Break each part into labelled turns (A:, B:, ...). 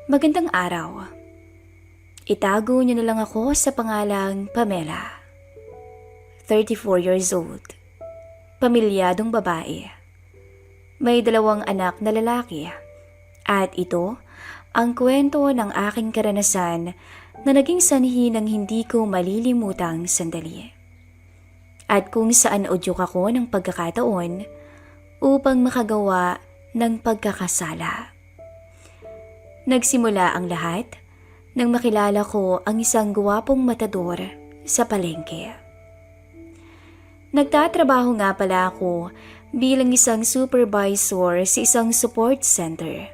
A: Magandang araw. Itago niyo na lang ako sa pangalang Pamela. 34 years old. Pamilyadong babae. May 2 anak na lalaki. At ito ang kwento ng aking karanasan na naging sanhi ng hindi ko malilimutang sandali. At kung saan udyok ako ng pagkakataon upang makagawa ng pagkakasala. Nagsimula ang lahat nang makilala ko ang isang guwapong matador sa palengke. Nagtatrabaho nga pala ako bilang isang supervisor sa isang support center.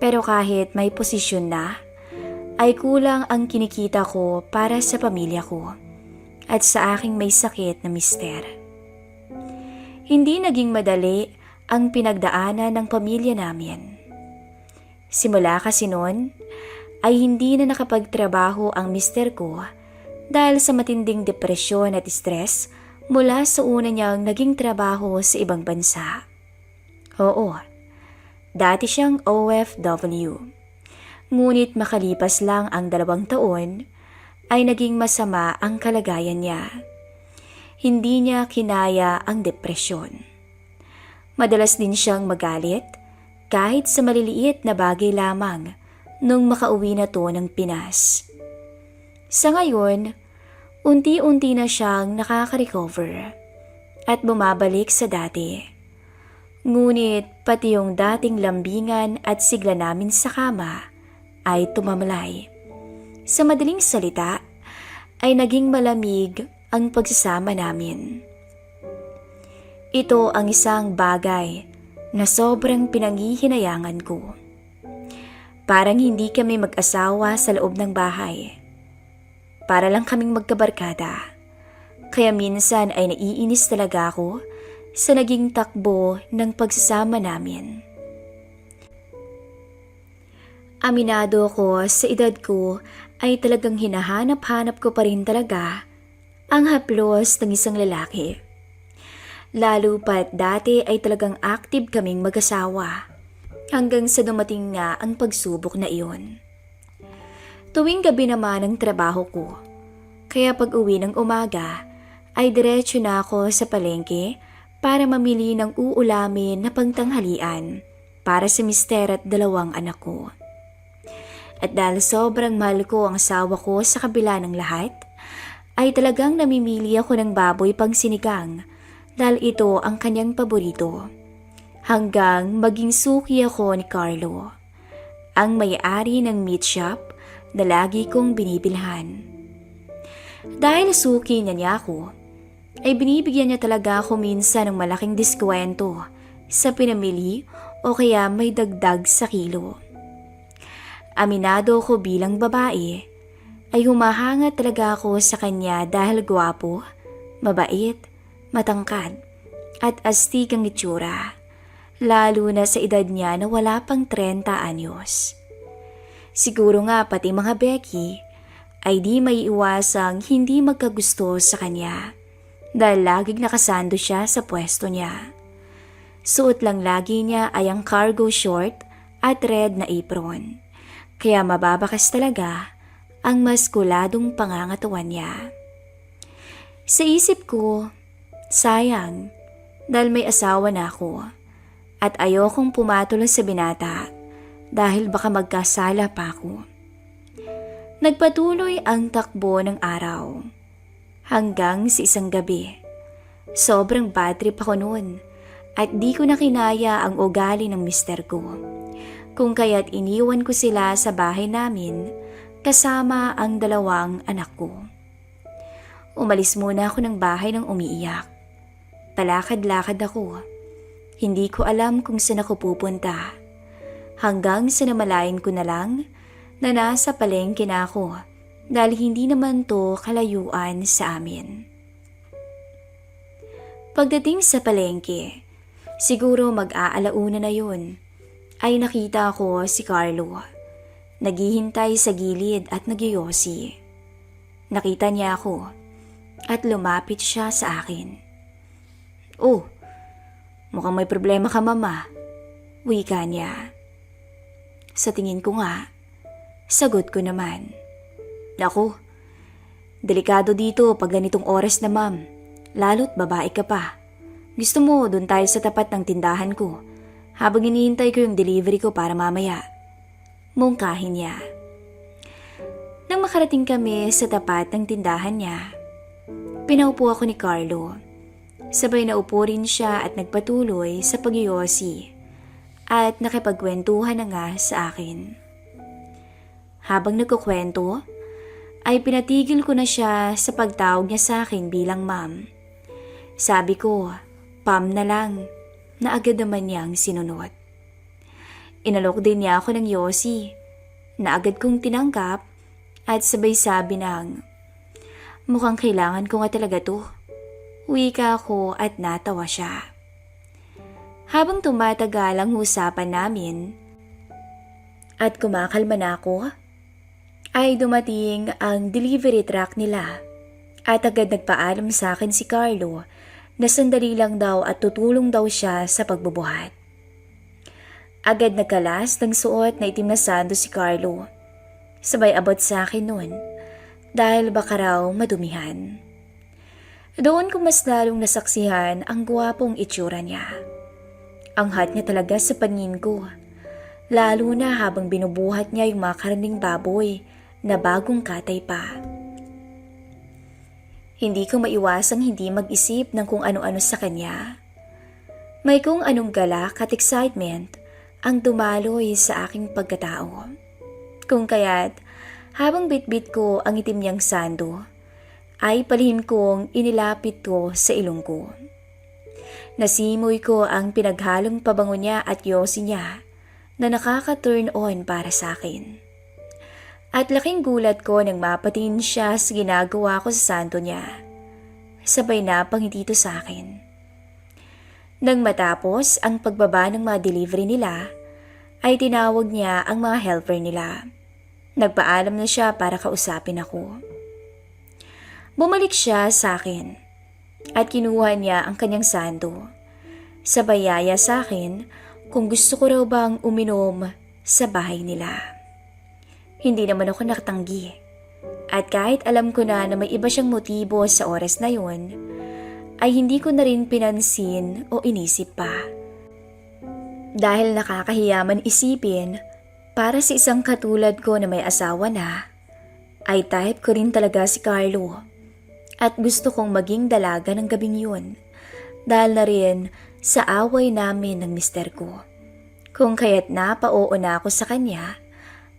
A: Pero kahit may posisyon na, ay kulang ang kinikita ko para sa pamilya ko at sa aking may sakit na mister. Hindi naging madali ang pinagdaanan ng pamilya namin. Simula kasi noon ay hindi na nakapagtrabaho ang mister ko dahil sa matinding depresyon at stress mula sa una niyang naging trabaho sa ibang bansa. Oo, dati siyang OFW. Ngunit makalipas lang ang 2 taon ay naging masama ang kalagayan niya. Hindi niya kinaya ang depresyon. Madalas din siyang magalit kahit sa maliliit na bagay lamang nung makauwi na to ng Pinas. Sa ngayon, unti-unti na siyang nakaka-recover at bumabalik sa dati. Ngunit pati yung dating lambingan at sigla namin sa kama ay tumamalay. Sa madaling salita, ay naging malamig ang pagsasama namin. Ito ang isang bagay na sobrang pinanghihinayangan ko. Parang hindi kami mag-asawa sa loob ng bahay. Para lang kaming magkabarkada. Kaya minsan ay naiinis talaga ako sa naging takbo ng pagsasama namin. Aminado ko sa edad ko ay talagang hinahanap-hanap ko pa rin talaga ang haplos ng isang lalaki. Lalo pat dati ay talagang active kaming mag-asawa hanggang sa dumating nga ang pagsubok na iyon. Tuwing gabi naman ang trabaho ko, kaya pag uwi ng umaga ay diretso na ako sa palengke para mamili ng uulamin na pangtanghalian para sa mister at 2 anak ko. At dahil sobrang mahal ko ang asawa ko sa kabila ng lahat, ay talagang namimili ako ng baboy pang sinigang dahil ito ang kanyang paborito. Hanggang maging suki ako ni Carlo, ang may-ari ng meat shop na lagi kong binibilhan. Dahil suki niya ako, ay binibigyan niya talaga ako minsan ng malaking diskwento sa pinamili o kaya may dagdag sa kilo. Aminado ko bilang babae, ay humahanga talaga ako sa kanya dahil gwapo, mabait, matangkad at astig ang itsura, lalo na sa edad niya na wala pang 30 anyos. Siguro nga pati mga Becky ay di maiiwasang hindi magkagusto sa kanya dahil laging nakasando siya sa pwesto niya. Suot lang lagi niya ay ang cargo short at red na apron, kaya mababakas talaga ang maskuladong pangangatawan niya. Sa isip ko, sayang, dahil may asawa na ako at ayokong pumatol sa binata dahil baka magkasala pa ako. Nagpatuloy ang takbo ng araw hanggang sa isang gabi. Sobrang bad trip ako noon at di ko na kinaya ang ugali ng mister ko. Kung kaya't iniwan ko sila sa bahay namin kasama ang 2 anak ko. Umalis muna ako ng bahay nang umiiyak. Palakad-lakad ako. Hindi ko alam kung saan ako pupunta. Hanggang sa namalayan ko na lang na nasa palengke na ako dahil hindi naman to kalayuan sa amin. Pagdating sa palengke, siguro mag-aalauna na yun, ay nakita ko si Carlo. Naghihintay sa gilid at nagyoyosi. Nakita niya ako at lumapit siya sa akin. "Oh, mukhang may problema ka, mama," wika niya. Sa tingin ko nga, Sagot ko naman. Naku, delikado dito pag ganitong oras na ma'am. Lalo't babae ka pa. Gusto mo doon tayo sa tapat ng tindahan ko habang hinihintay ko yung delivery ko para mamaya. Mungkahin niya. Nang makarating kami sa tapat ng tindahan niya, pinaupo ako ni Carlo. Sabay naupo rin siya at nagpatuloy sa pagyoyosi at nakipagkwentuhan na nga sa akin. Habang nagkukwento, ay pinatigil ko na siya sa pagtawag niya sa akin bilang ma'am. Sabi ko, Pam na lang, na agad naman niyang sinunod. Inalok din niya ako ng yosi, na agad kong tinanggap at sabay sabi ng, mukhang kailangan ko nga talaga to. Wika ako at natawa siya. Habang tumatagal ang usapan namin at kumakalma na ako, ay dumating ang delivery truck nila at agad nagpaalam sa akin si Carlo na sandali lang daw at tutulong daw siya sa pagbubuhat. Agad nagkalas ng suot na itim na sando si Carlo. Sabay abot sa akin nun dahil baka raw madumihan. Doon ko mas lalong nasaksihan ang gwapong itsura niya. Ang hot niya talaga sa paningin ko, lalo na habang binubuhat niya yung mga karning baboy na bagong katay pa. Hindi ko maiwasang hindi mag-isip ng kung ano-ano sa kanya. May kung anong galak at excitement ang dumaloy sa aking pagkatao. Kung kaya't habang bitbit ko ang itim niyang sando, ay palihim kong inilapit ko sa ilong ko. Nasimoy ko ang pinaghalong pabango niya at yosi niya na nakaka-turn on para sa akin. At laking gulat ko nang mapatingin siya sa ginagawa ko sa sando niya. Sabay na pangiti ito sa akin. Nang matapos ang pagbaba ng mga delivery nila, ay tinawag niya ang mga helper nila. Nagpaalam na siya para kausapin ako. Bumalik siya sa akin at kinuha niya ang kanyang sando. Sabay yaya sa akin kung gusto ko raw bang uminom sa bahay nila. Hindi naman ako nakatanggi. At kahit alam ko na may iba siyang motibo sa oras na yun, ay hindi ko na rin pinansin o inisip pa. Dahil nakakahiyaman isipin, para sa isang katulad ko na may asawa na, ay type ko rin talaga si Carlo. At gusto kong maging dalaga ng gabing yun, dahil na rin sa away namin ng mister ko. Kung kaya't napao na ako sa kanya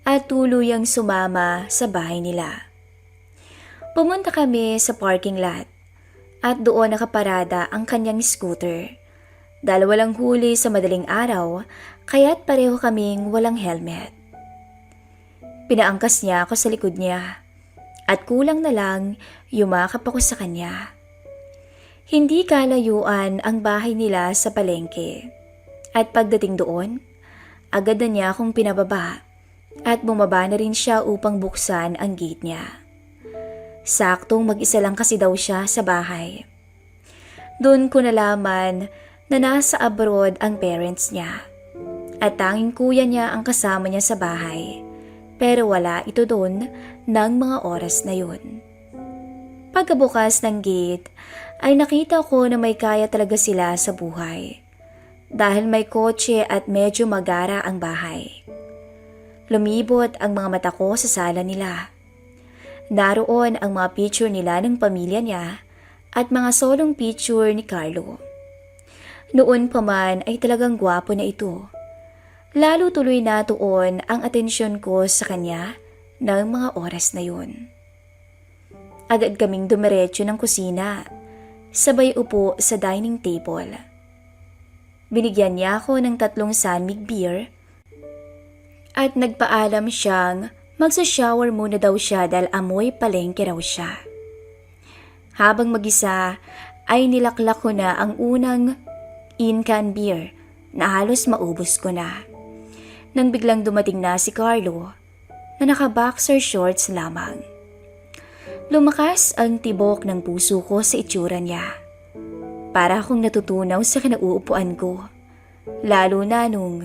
A: at tuluyang sumama sa bahay nila. Pumunta kami sa parking lot at doon nakaparada ang kanyang scooter. Dahil walang huli sa madaling araw, kaya't pareho kaming walang helmet. Pinaangkas niya ako sa likod niya at kulang na lang yumakap ako sa kanya. Hindi kalayuan ang bahay nila sa palengke at pagdating doon, agad na niya akong pinababa at bumaba na rin siya upang buksan ang gate niya. Saktong mag-isa lang kasi daw siya sa bahay. Doon ko nalaman na nasa abroad ang parents niya at tanging kuya niya ang kasama niya sa bahay, pero wala ito doon ng mga oras na yun. Pagkabukas ng gate ay nakita ko na may kaya talaga sila sa buhay dahil may kotse at medyo magara ang bahay. Lumibot ang mga mata ko sa sala nila. Naroon ang mga picture nila ng pamilya niya at mga solong picture ni Carlo. Noon pa man ay talagang gwapo na ito. Lalo tuloy na tuon ang atensyon ko sa kanya ng mga oras na yun. Agad kaming dumiretso ng kusina, sabay upo sa dining table. Binigyan niya ako ng 3 San Mig beer at nagpaalam siyang magsa-shower muna daw siya dahil amoy palengke raw siya. Habang mag-isa ay nilaklak ko na ang unang in-can beer na halos maubos ko na. Nang biglang dumating na si Carlo na naka-boxer shorts lamang. Lumakas ang tibok ng puso ko sa itsura niya. Para akong natutunaw sa kinauupuan ko, lalo na nung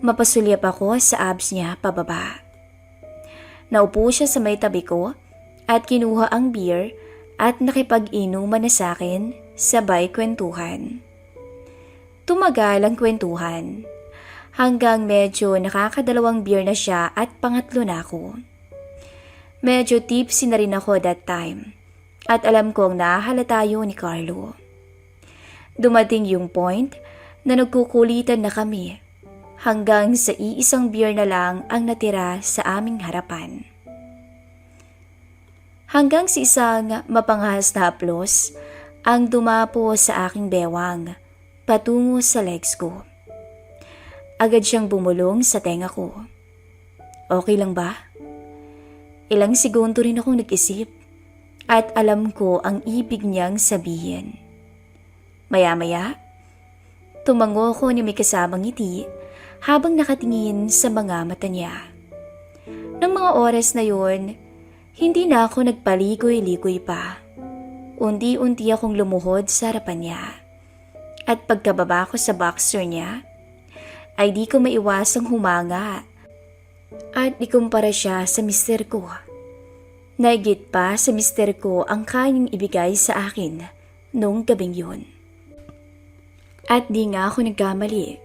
A: mapasulyap ako sa abs niya pababa. Naupo siya sa may tabi ko at kinuha ang beer at nakipag-inuman na sa akin, sabay kwentuhan. Tumagal ang kwentuhan hanggang medyo nakakadalawang beer na siya at pangatlo na ako. Medyo tipsy na rin ako that time at alam kong nahahalata yun ni Carlo. Dumating yung point na nagkukulitan na kami hanggang sa iisang beer na lang ang natira sa aming harapan. Hanggang sa isang mapangahas na haplos ang dumapo sa aking bewang patungo sa legs ko. Agad siyang bumulong sa tenga ko. Okay lang ba? Ilang segundo rin akong nag-isip at alam ko ang ibig niyang sabihin. Maya-maya, tumango ko ni may kasamang ngiti habang nakatingin sa mga mata niya. Nang mga oras na yon, hindi na ako nagpaligoy-ligoy pa. Unti-unti akong lumuhod sa harapan niya. At pagkababa ko sa boxer niya, ay di ko maiwasang humanga at ikumpara siya sa mister ko. Naigit pa sa mister ko ang kanyang ibigay sa akin noong gabing yun. At di nga ako nagkamali.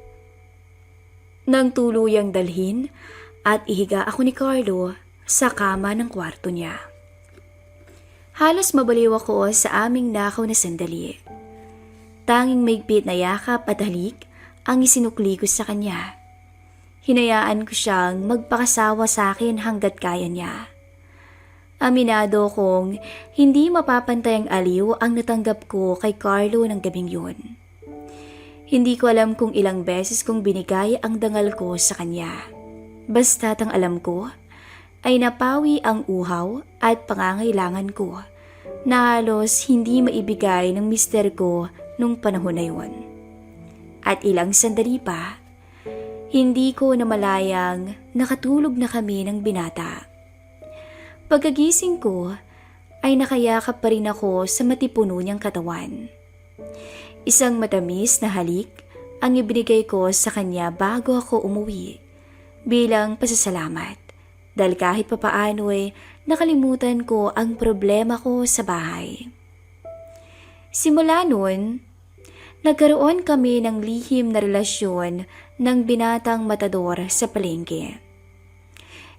A: Nang tuluyang dalhin at ihiga ako ni Carlo sa kama ng kwarto niya. Halos mabaliw ako sa aming nakaw na sandali. Tanging maigpit na yakap at halik ang isinukli ko sa kanya. Hinayaan ko siyang magpakasawa sa akin hanggat kaya niya. Aminado kong hindi mapapantay ang aliw ang natanggap ko kay Carlo ng gabing yun. Hindi ko alam kung ilang beses kong binigay ang dangal ko sa kanya. Basta't ang alam ko ay napawi ang uhaw at pangangailangan ko na halos hindi maibigay ng mister ko nung panahon na yun. At ilang sandali pa, hindi ko namalayang nakatulog na kami ng binata. Pagkagising ko ay nakayakap pa rin ako sa matipuno niyang katawan. Isang matamis na halik ang ibinigay ko sa kanya bago ako umuwi bilang pasasalamat dahil kahit papaano ay nakalimutan ko ang problema ko sa bahay. Simula noon, nagkaroon kami ng lihim na relasyon ng binatang matador sa palengke.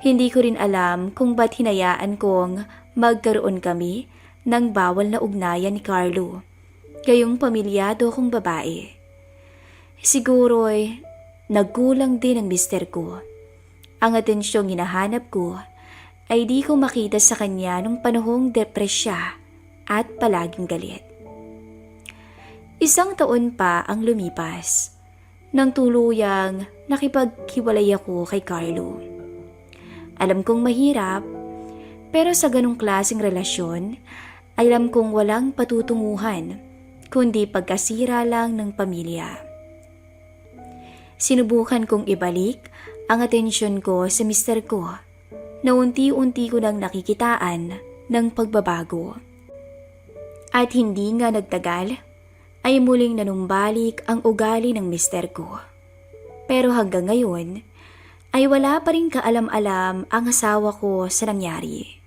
A: Hindi ko rin alam kung ba't hinayaan kong magkaroon kami ng bawal na ugnayan ni Carlo, gayong pamilyado kong babae. Siguro'y nagkulang din ang mister ko. Ang atensyong hinahanap ko ay di ko makita sa kanya nung panahong depresya at palaging galit. Isang taon pa ang lumipas nang tuluyang nakipaghiwalay ako kay Carlo. Alam kong mahirap, pero sa ganong klaseng relasyon, alam kong walang patutunguhan, kundi pagkasira lang ng pamilya. Sinubukan kong ibalik ang atensyon ko sa mister ko na unti-unti ko nang nakikitaan ng pagbabago. At hindi nga nagtagal, ay muling nanumbalik ang ugali ng mister ko. Pero hanggang ngayon, ay wala pa rin kaalam-alam ang asawa ko sa nangyari.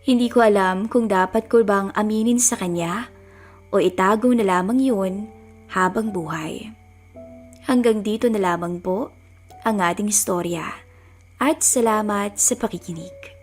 A: Hindi ko alam kung dapat ko bang aminin sa kanya o itago na lamang yun habang buhay. Hanggang dito na lamang po ang ating istorya at salamat sa pakikinig.